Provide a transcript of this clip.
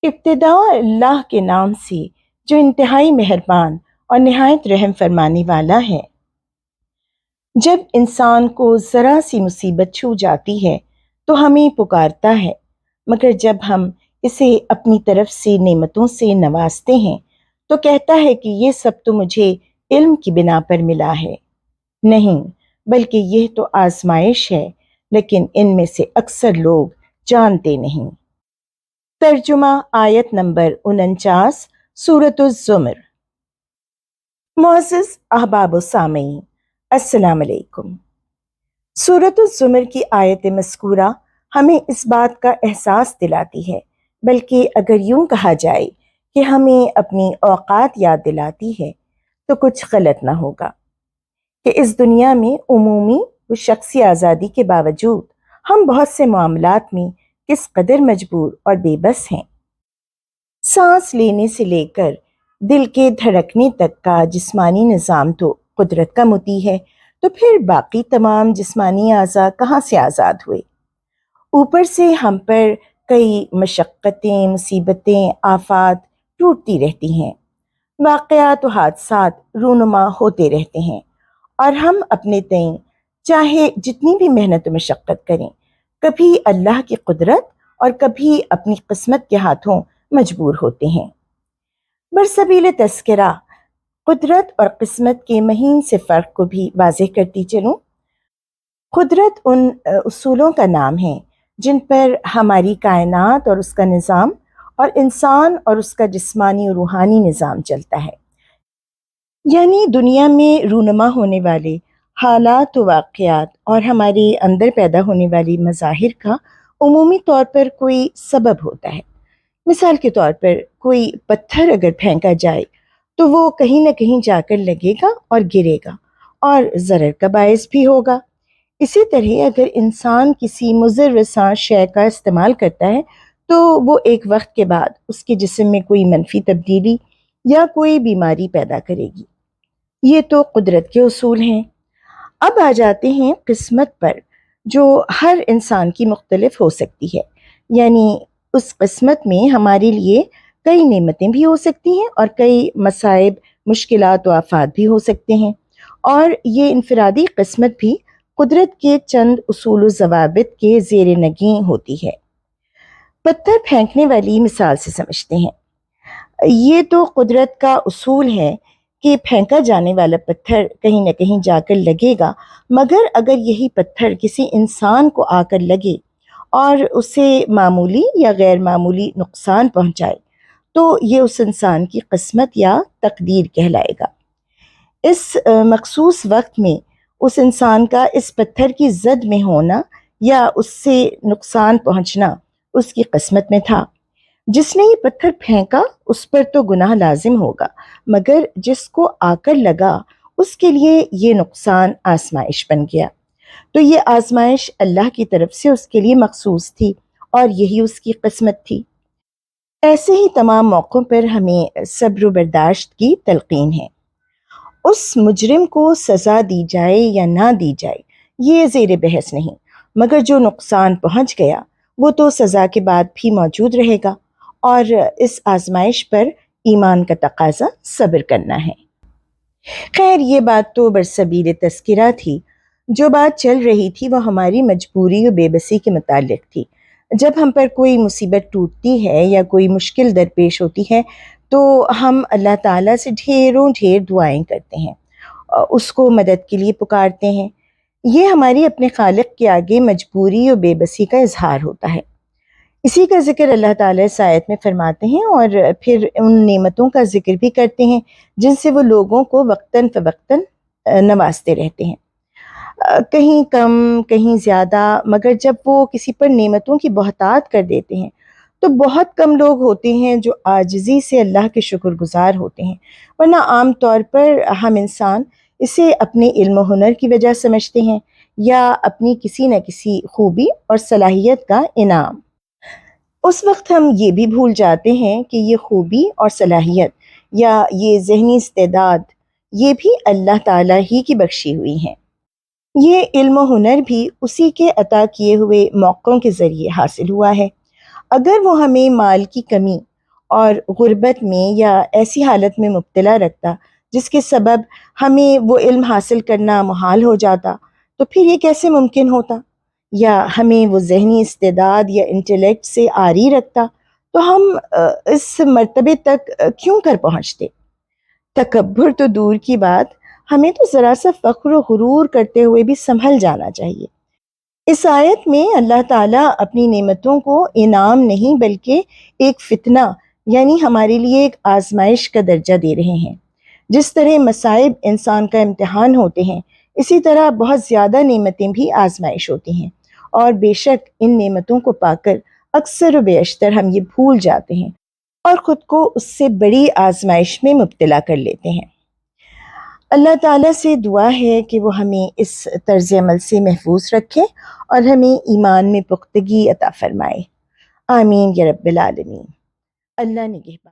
ابتدا اللہ کے نام سے جو انتہائی مہربان اور نہایت رحم فرمانے والا ہے۔ جب انسان کو ذرا سی مصیبت چھو جاتی ہے تو ہمیں پکارتا ہے، مگر جب ہم اسے اپنی طرف سے نعمتوں سے نوازتے ہیں تو کہتا ہے کہ یہ سب تو مجھے علم کی بنا پر ملا ہے۔ نہیں، بلکہ یہ تو آزمائش ہے، لیکن ان میں سے اکثر لوگ جانتے نہیں۔ ترجمہ آیت نمبر 49 سورۃ الزمر۔ معزز احباب و سامعین، السلام علیکم۔ سورۃ الزمر کی آیت مذکورہ ہمیں اس بات کا احساس دلاتی ہے، بلکہ اگر یوں کہا جائے کہ ہمیں اپنی اوقات یاد دلاتی ہے تو کچھ غلط نہ ہوگا کہ اس دنیا میں عمومی و شخصی آزادی کے باوجود ہم بہت سے معاملات میں کس قدر مجبور اور بے بس ہیں۔ سانس لینے سے لے کر دل کے دھڑکنے تک کا جسمانی نظام تو قدرت کا مطیع ہے، تو پھر باقی تمام جسمانی اعضاء کہاں سے آزاد ہوئے؟ اوپر سے ہم پر کئی مشقتیں، مصیبتیں، آفات ٹوٹتی رہتی ہیں، واقعات و حادثات رونما ہوتے رہتے ہیں، اور ہم اپنے تئیں چاہے جتنی بھی محنت و مشقت کریں، کبھی اللہ کی قدرت اور کبھی اپنی قسمت کے ہاتھوں مجبور ہوتے ہیں۔ برسبیل تذکرہ قدرت اور قسمت کے مہین سے فرق کو بھی واضح کرتی چلوں۔ قدرت ان اصولوں کا نام ہے جن پر ہماری کائنات اور اس کا نظام، اور انسان اور اس کا جسمانی و روحانی نظام چلتا ہے۔ یعنی دنیا میں رونما ہونے والے حالات و واقعات اور ہمارے اندر پیدا ہونے والی مظاہر کا عمومی طور پر کوئی سبب ہوتا ہے۔ مثال کے طور پر کوئی پتھر اگر پھینکا جائے تو وہ کہیں نہ کہیں جا کر لگے گا اور گرے گا اور ضرر کا باعث بھی ہوگا۔ اسی طرح اگر انسان کسی مضر رساں شے کا استعمال کرتا ہے تو وہ ایک وقت کے بعد اس کے جسم میں کوئی منفی تبدیلی یا کوئی بیماری پیدا کرے گی۔ یہ تو قدرت کے اصول ہیں۔ اب آ جاتے ہیں قسمت پر، جو ہر انسان کی مختلف ہو سکتی ہے۔ یعنی اس قسمت میں ہمارے لیے کئی نعمتیں بھی ہو سکتی ہیں اور کئی مصائب، مشکلات و آفات بھی ہو سکتے ہیں، اور یہ انفرادی قسمت بھی قدرت کے چند اصول و ضوابط کے زیر نگیں ہوتی ہے۔ پتھر پھینکنے والی مثال سے سمجھتے ہیں۔ یہ تو قدرت کا اصول ہے کہ پھینکا جانے والا پتھر کہیں نہ کہیں جا کر لگے گا، مگر اگر یہی پتھر کسی انسان کو آ کر لگے اور اسے معمولی یا غیر معمولی نقصان پہنچائے تو یہ اس انسان کی قسمت یا تقدیر کہلائے گا۔ اس مخصوص وقت میں اس انسان کا اس پتھر کی زد میں ہونا یا اس سے نقصان پہنچنا اس کی قسمت میں تھا۔ جس نے یہ پتھر پھینکا اس پر تو گناہ لازم ہوگا، مگر جس کو آ کر لگا اس کے لیے یہ نقصان آزمائش بن گیا۔ تو یہ آزمائش اللہ کی طرف سے اس کے لیے مخصوص تھی اور یہی اس کی قسمت تھی۔ ایسے ہی تمام موقعوں پر ہمیں صبر و برداشت کی تلقین ہے۔ اس مجرم کو سزا دی جائے یا نہ دی جائے یہ زیر بحث نہیں، مگر جو نقصان پہنچ گیا وہ تو سزا کے بعد بھی موجود رہے گا، اور اس آزمائش پر ایمان کا تقاضا صبر کرنا ہے۔ خیر، یہ بات تو برسبیل تذکرہ تھی۔ جو بات چل رہی تھی وہ ہماری مجبوری و بے بسی کے متعلق تھی۔ جب ہم پر کوئی مصیبت ٹوٹتی ہے یا کوئی مشکل درپیش ہوتی ہے تو ہم اللہ تعالیٰ سے ڈھیروں ڈھیر دعائیں کرتے ہیں، اس کو مدد کے لیے پکارتے ہیں۔ یہ ہماری اپنے خالق کے آگے مجبوری و بے بسی کا اظہار ہوتا ہے۔ اسی کا ذکر اللہ تعالیٰ اس آیت میں فرماتے ہیں، اور پھر ان نعمتوں کا ذکر بھی کرتے ہیں جن سے وہ لوگوں کو وقتاً فوقتاً نوازتے رہتے ہیں، کہیں کم کہیں زیادہ، مگر جب وہ کسی پر نعمتوں کی بہتات کر دیتے ہیں تو بہت کم لوگ ہوتے ہیں جو عاجزی سے اللہ کے شکر گزار ہوتے ہیں، ورنہ عام طور پر ہم انسان اسے اپنے علم و ہنر کی وجہ سمجھتے ہیں یا اپنی کسی نہ کسی خوبی اور صلاحیت کا انعام۔ اس وقت ہم یہ بھی بھول جاتے ہیں کہ یہ خوبی اور صلاحیت یا یہ ذہنی استعداد یہ بھی اللہ تعالیٰ ہی کی بخشی ہوئی ہیں۔ یہ علم و ہنر بھی اسی کے عطا کیے ہوئے موقعوں کے ذریعے حاصل ہوا ہے۔ اگر وہ ہمیں مال کی کمی اور غربت میں یا ایسی حالت میں مبتلا رکھتا جس کے سبب ہمیں وہ علم حاصل کرنا محال ہو جاتا، تو پھر یہ کیسے ممکن ہوتا؟ یا ہمیں وہ ذہنی استعداد یا انٹلیکٹ سے عاری رکھتا تو ہم اس مرتبے تک کیوں کر پہنچتے؟ تکبر تو دور کی بات، ہمیں تو ذرا سا فخر و غرور کرتے ہوئے بھی سنبھل جانا چاہیے۔ اس آیت میں اللہ تعالیٰ اپنی نعمتوں کو انعام نہیں بلکہ ایک فتنہ یعنی ہمارے لیے ایک آزمائش کا درجہ دے رہے ہیں۔ جس طرح مصائب انسان کا امتحان ہوتے ہیں، اسی طرح بہت زیادہ نعمتیں بھی آزمائش ہوتی ہیں، اور بے شک ان نعمتوں کو پا کر اکثر و بیشتر ہم یہ بھول جاتے ہیں اور خود کو اس سے بڑی آزمائش میں مبتلا کر لیتے ہیں۔ اللہ تعالیٰ سے دعا ہے کہ وہ ہمیں اس طرز عمل سے محفوظ رکھے اور ہمیں ایمان میں پختگی عطا فرمائے۔ آمین یا رب العالمین۔ اللہ نگہبان۔